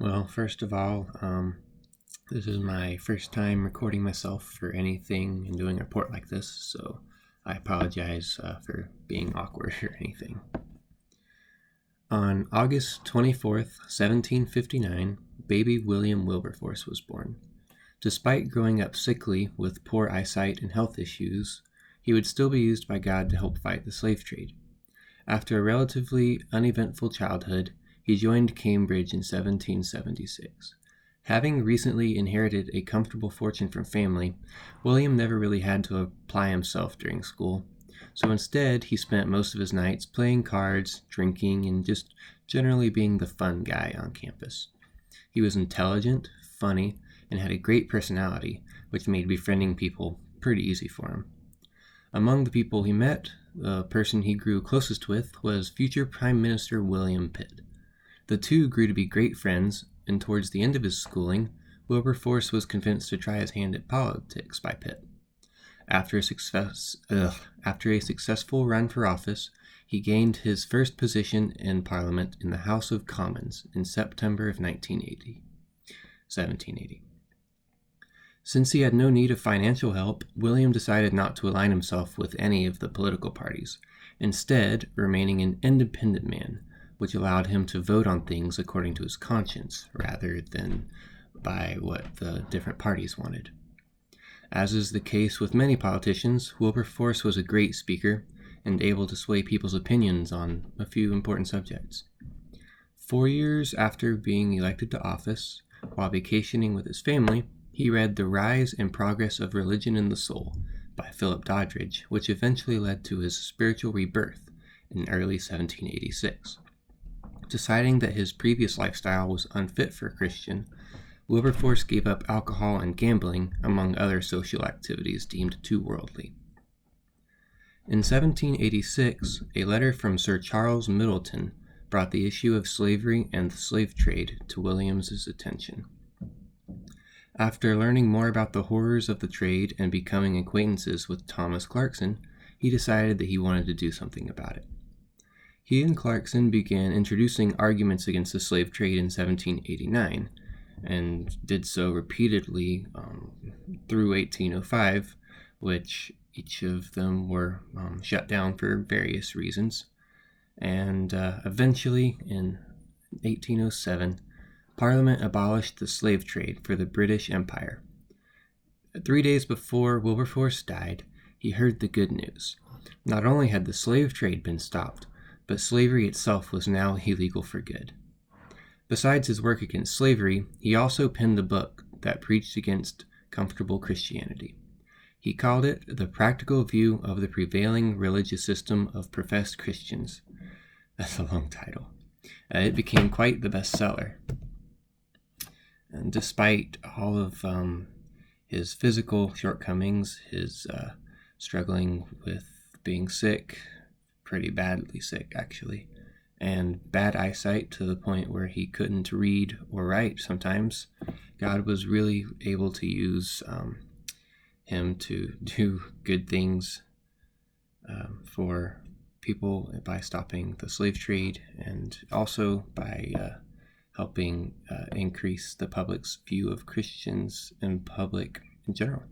Well, first of all, this is my first time recording myself for anything and doing a report like this, so I apologize for being awkward or anything. On August 24th, 1759, baby William Wilberforce was born. Despite growing up sickly with poor eyesight and health issues, he would still be used by God to help fight the slave trade. After a relatively uneventful childhood, he joined Cambridge in 1776. Having recently inherited a comfortable fortune from family, William never really had to apply himself during school. So instead, he spent most of his nights playing cards, drinking, and just generally being the fun guy on campus. He was intelligent, funny, and had a great personality, which made befriending people pretty easy for him. Among the people he met, the person he grew closest with was future Prime Minister William Pitt. The two grew to be great friends, and towards the end of his schooling, Wilberforce was convinced to try his hand at politics by Pitt. After a successful run for office, he gained his first position in Parliament in the House of Commons in September of 1780. Since he had no need of financial help, William decided not to align himself with any of the political parties, instead remaining an independent man, which allowed him to vote on things according to his conscience rather than by what the different parties wanted. As is the case with many politicians, Wilberforce was a great speaker and able to sway people's opinions on a few important subjects. 4 years after being elected to office, while vacationing with his family, he read The Rise and Progress of Religion in the Soul by Philip Doddridge, which eventually led to his spiritual rebirth in early 1786. Deciding that his previous lifestyle was unfit for a Christian, Wilberforce gave up alcohol and gambling, among other social activities deemed too worldly. In 1786, a letter from Sir Charles Middleton brought the issue of slavery and the slave trade to William's attention. After learning more about the horrors of the trade and becoming acquaintances with Thomas Clarkson, he decided that he wanted to do something about it. He and Clarkson began introducing arguments against the slave trade in 1789, and did so repeatedly through 1805, which each of them were shut down for various reasons. And eventually, in 1807, Parliament abolished the slave trade for the British Empire. 3 days before Wilberforce died, he heard the good news. Not only had the slave trade been stopped, but slavery itself was now illegal for good. Besides his work against slavery, he also penned a book that preached against comfortable Christianity. He called it The Practical View of the Prevailing Religious System of Professed Christians. That's a long title. It became quite the bestseller. And despite all of his physical shortcomings, his struggling with being sick, pretty badly sick actually, and bad eyesight to the point where he couldn't read or write sometimes, God was really able to use him to do good things for people by stopping the slave trade and also by helping increase the public's view of Christians and public in general.